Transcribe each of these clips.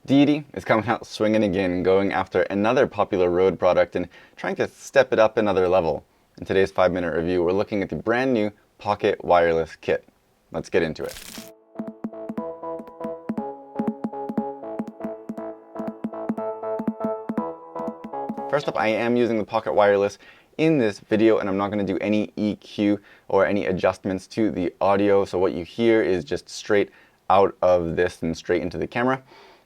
Deity is coming out swinging again, going after another popular Rode product and trying to step it up another level. In today's 5-minute review, we're looking at the brand new Pocket Wireless Kit. Let's get into it. First up, I am using the Pocket Wireless in this video, and I'm not going to do any EQ or any adjustments to the audio. So what you hear is just straight out of this and straight into the camera.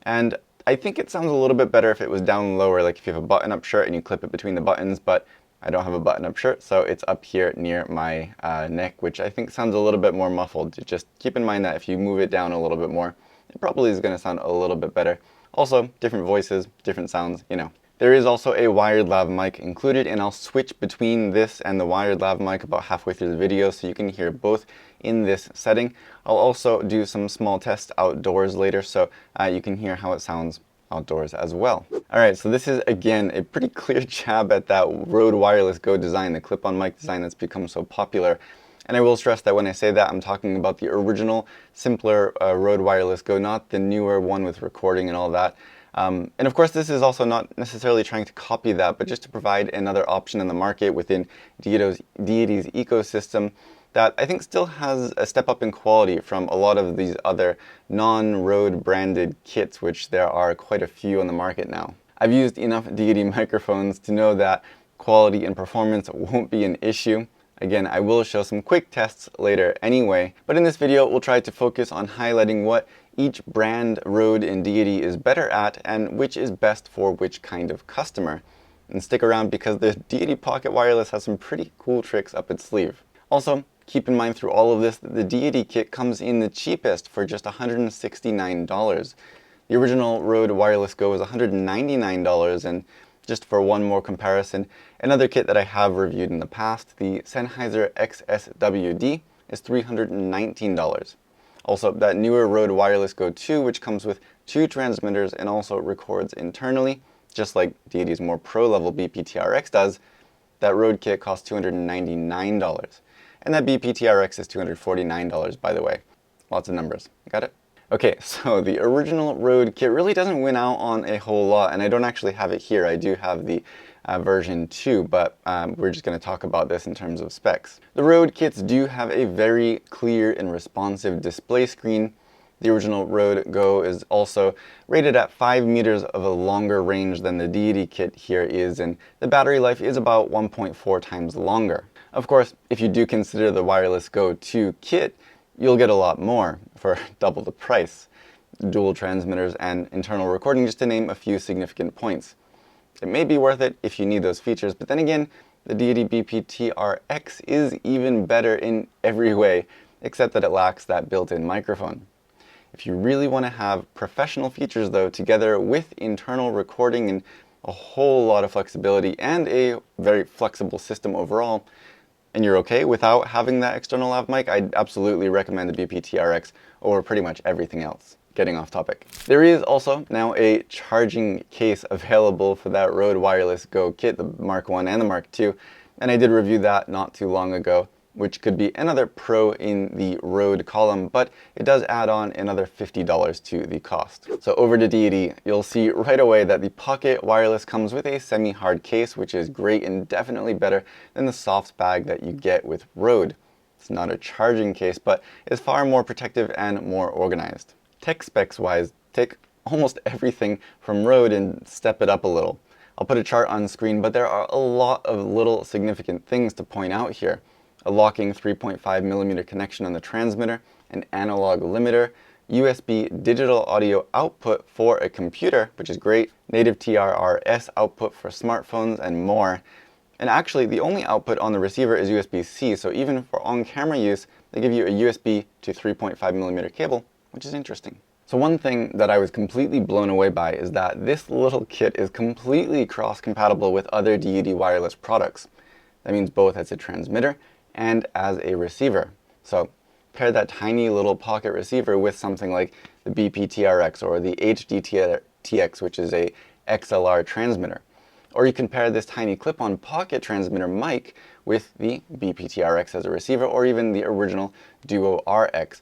And I think it sounds a little bit better if it was down lower, like if you have a button-up shirt and you clip it between the buttons, but I don't have a button-up shirt, so it's up here near my neck, which I think sounds a little bit more muffled. Just keep in mind that if you move it down a little bit more, it probably is going to sound a little bit better. Also, different voices, different sounds, you know. There is also a wired lav mic included, and I'll switch between this and the wired lav mic about halfway through the video so you can hear both in this setting. I'll also do some small tests outdoors later so you can hear how it sounds outdoors as well. Alright, so this is again a pretty clear jab at that Rode Wireless Go design, the clip-on mic design that's become so popular. And I will stress that when I say that, I'm talking about the original, simpler Rode Wireless Go, not the newer one with recording and all that. And of course, this is also not necessarily trying to copy that, but just to provide another option in the market within Deity's ecosystem that I think still has a step up in quality from a lot of these other non-Rode branded kits, which there are quite a few on the market now. I've used enough Deity microphones to know that quality and performance won't be an issue. Again, I will show some quick tests later anyway, but in this video, we'll try to focus on highlighting what each brand Rode and Deity is better at and which is best for which kind of customer. And stick around because the Deity Pocket Wireless has some pretty cool tricks up its sleeve. Also, keep in mind through all of this that the Deity kit comes in the cheapest for just $169. The original Rode Wireless Go is $199, and just for one more comparison, another kit that I have reviewed in the past, the Sennheiser XSW-D, is $319. Also, that newer Rode Wireless Go 2, which comes with 2 transmitters and also records internally, just like Deity's more pro-level BPTRX does, that Rode kit costs $299. And that BPTRX is $249, by the way. Lots of numbers. Got it? Okay, so the original Rode kit really doesn't win out on a whole lot, and I don't actually have it here. I do have the version 2, but we're just going to talk about this in terms of specs. The Rode kits do have a very clear and responsive display screen. The original Rode Go is also rated at 5 meters of a longer range than the Deity kit here is, and the battery life is about 1.4 times longer. Of course, if you do consider the Wireless Go 2 kit, you'll get a lot more for double the price. Dual transmitters and internal recording, just to name a few significant points. It may be worth it if you need those features, but then again, the Deity BPTRX is even better in every way, except that it lacks that built-in microphone. If you really want to have professional features though, together with internal recording and a whole lot of flexibility and a very flexible system overall, and you're okay without having that external lav mic, I'd absolutely recommend the BPTRX over pretty much everything else. Getting off topic. There is also now a charging case available for that Rode Wireless Go kit, the Mark 1 and the Mark 2, and I did review that not too long ago, which could be another pro in the Rode column, but it does add on another $50 to the cost. So over to Deity, you'll see right away that the Pocket Wireless comes with a semi-hard case, which is great and definitely better than the soft bag that you get with Rode. It's not a charging case, but is far more protective and more organized. Tech specs wise, take almost everything from Rode and step it up a little. I'll put a chart on screen, but there are a lot of little significant things to point out here. A locking 3.5mm connection on the transmitter, an analog limiter, USB digital audio output for a computer, which is great, native TRRS output for smartphones, and more. And actually, the only output on the receiver is USB-C, so even for on-camera use, they give you a USB to 3.5mm cable, which is interesting. So one thing that I was completely blown away by is that this little kit is completely cross-compatible with other Deity wireless products. That means both as a transmitter and as a receiver. So pair that tiny little pocket receiver with something like the BPTRX or the HDTX, which is a XLR transmitter. Or you can pair this tiny clip-on pocket transmitter mic with the BPTRX as a receiver, or even the original Duo RX.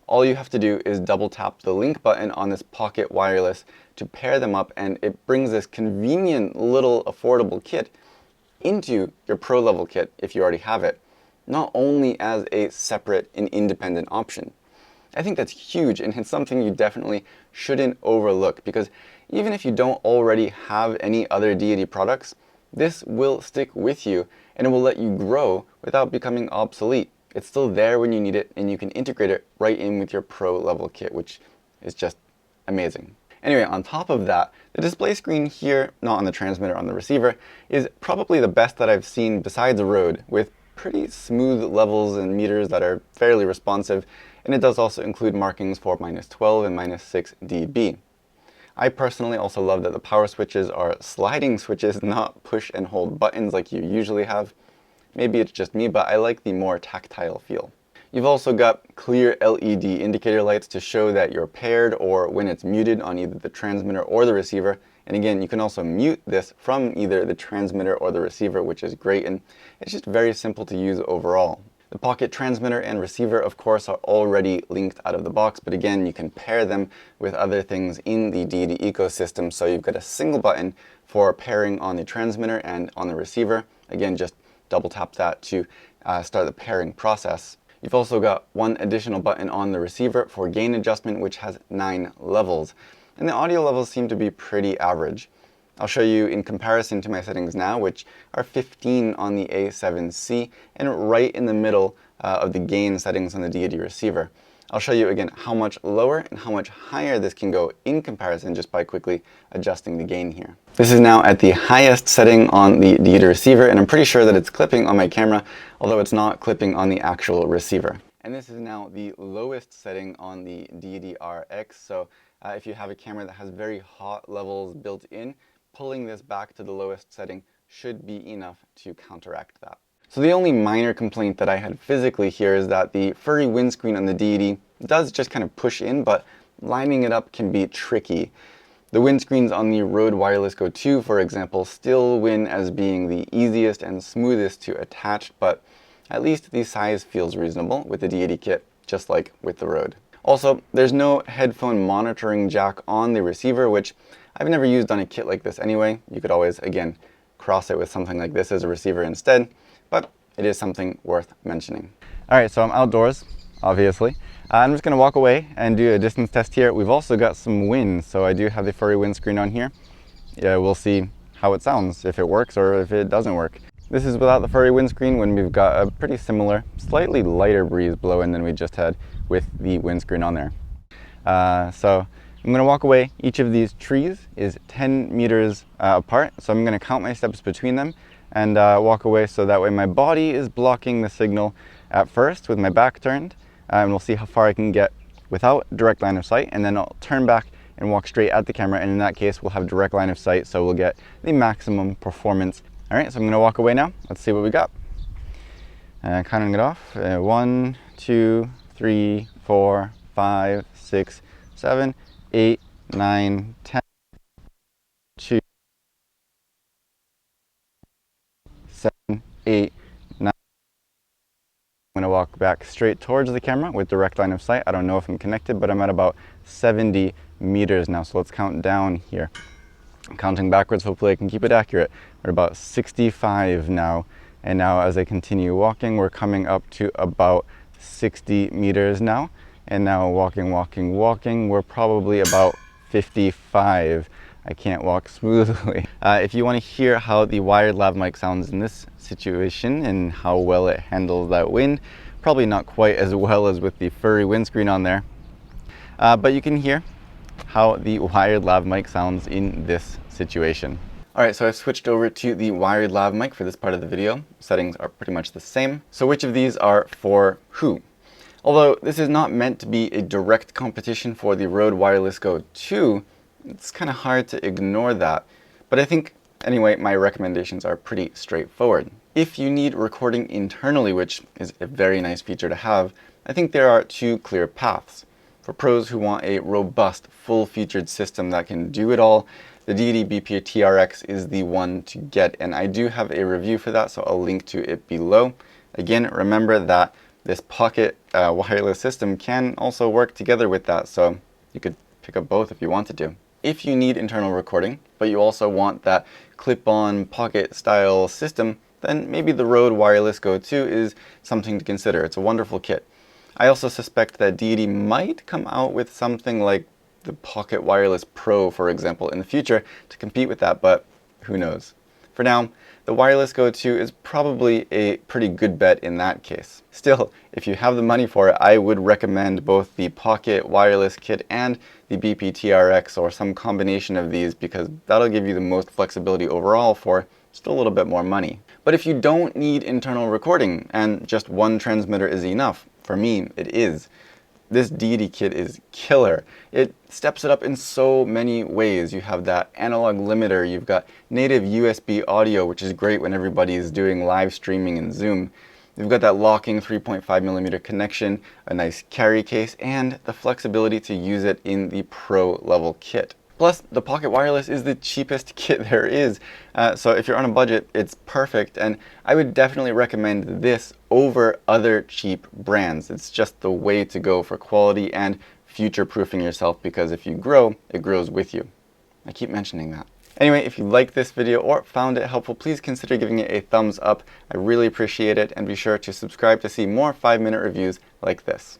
all you have to do is double tap the link button on this Pocket Wireless to pair them up, and it brings this convenient little affordable kit into your pro level kit if you already have it, not only as a separate and independent option. I think that's huge, and it's something you definitely shouldn't overlook, because even if you don't already have any other Deity products, this will stick with you and it will let you grow without becoming obsolete. It's still there when you need it, and you can integrate it right in with your pro level kit, which is just amazing. Anyway, on top of that, the display screen here, not on the transmitter, on the receiver, is probably the best that I've seen besides Rode, with pretty smooth levels and meters that are fairly responsive, and it does also include markings for -12 and -6 dB. I personally also love that the power switches are sliding switches, not push and hold buttons like you usually have. Maybe it's just me, but I like the more tactile feel. You've also got clear LED indicator lights to show that you're paired, or when it's muted on either the transmitter or the receiver. And again, you can also mute this from either the transmitter or the receiver, which is great, and it's just very simple to use overall. The Pocket transmitter and receiver, of course, are already linked out of the box, but again, you can pair them with other things in the Deity ecosystem. So you've got a single button for pairing on the transmitter and on the receiver. Again, just double tap that to start the pairing process. You've also got one additional button on the receiver for gain adjustment, which has 9 levels. And the audio levels seem to be pretty average. I'll show you in comparison to my settings now, which are 15 on the A7C and right in the middle of the gain settings on the Deity receiver. I'll show you again how much lower and how much higher this can go in comparison just by quickly adjusting the gain here. This is now at the highest setting on the Deity receiver, and I'm pretty sure that it's clipping on my camera, although it's not clipping on the actual receiver. And this is now the lowest setting on the Deity RX, so if you have a camera that has very hot levels built in, pulling this back to the lowest setting should be enough to counteract that. So the only minor complaint that I had physically here is that the furry windscreen on the Deity does just kind of push in, but lining it up can be tricky. The windscreens on the Rode Wireless Go 2, for example, still win as being the easiest and smoothest to attach, but at least the size feels reasonable with the Deity kit, just like with the Rode. Also, there's no headphone monitoring jack on the receiver, which I've never used on a kit like this anyway. You could always, again, cross it with something like this as a receiver instead, but it is something worth mentioning. All right, so I'm outdoors, obviously. I'm just gonna walk away and do a distance test here. We've also got some wind, so I do have the furry windscreen on here. Yeah, we'll see how it sounds, if it works or if it doesn't work. This is without the furry windscreen, when we've got a pretty similar, slightly lighter breeze blowing than we just had with the windscreen on there. So I'm going to walk away. Each of these trees is 10 meters apart, so I'm going to count my steps between them and walk away, so that way my body is blocking the signal at first with my back turned, and we'll see how far I can get without direct line of sight, and then I'll turn back and walk straight at the camera, and in that case we'll have direct line of sight, so we'll get the maximum performance. All right, so I'm going to walk away now. Let's see what we got. Counting it off. 1, 2, 3, 4, 5, 6, 7, 8, 9, 10, 2, 7, 8, 9. I'm going to walk back straight towards the camera with direct line of sight. I don't know if I'm connected, but I'm at about 70 meters now, so let's count down here. I'm counting backwards, hopefully I can keep it accurate. We're about 65 now, and now as I continue walking, we're coming up to about 60 meters now. And now walking, we're probably about 55. I can't walk smoothly. If you want to hear how the wired lav mic sounds in this situation and how well it handles that wind, probably not quite as well as with the furry windscreen on there, but you can hear how the wired lav mic sounds in this situation. Alright, so I've switched over to the wired lav mic for this part of the video. Settings are pretty much the same. So which of these are for who? Although this is not meant to be a direct competition for the Rode Wireless Go 2, it's kind of hard to ignore that. But I think, anyway, my recommendations are pretty straightforward. If you need recording internally, which is a very nice feature to have, I think there are 2 clear paths. For pros who want a robust, full-featured system that can do it all, the Deity BP TRX is the one to get, and I do have a review for that, so I'll link to it below. Again, remember that this pocket wireless system can also work together with that, so you could pick up both if you wanted to. If you need internal recording, but you also want that clip-on pocket style system, then maybe the Rode Wireless Go 2 is something to consider. It's a wonderful kit. I also suspect that Deity might come out with something like the Pocket Wireless Pro, for example, in the future to compete with that, but who knows. For now, the Wireless Go 2 is probably a pretty good bet in that case. Still, if you have the money for it, I would recommend both the Pocket Wireless Kit and the BP-TRX or some combination of these, because that'll give you the most flexibility overall for just a little bit more money. But if you don't need internal recording and just one transmitter is enough, for me it is. This Deity kit is killer. It steps it up in so many ways. You have that analog limiter, you've got native USB audio, which is great when everybody is doing live streaming in Zoom. You've got that locking 3.5mm connection, a nice carry case, and the flexibility to use it in the pro level kit. Plus, the Pocket Wireless is the cheapest kit there is, so if you're on a budget, it's perfect, and I would definitely recommend this over other cheap brands. It's just the way to go for quality and future-proofing yourself, because if you grow, it grows with you. I keep mentioning that. Anyway, if you liked this video or found it helpful, please consider giving it a thumbs up. I really appreciate it, and be sure to subscribe to see more 5-minute reviews like this.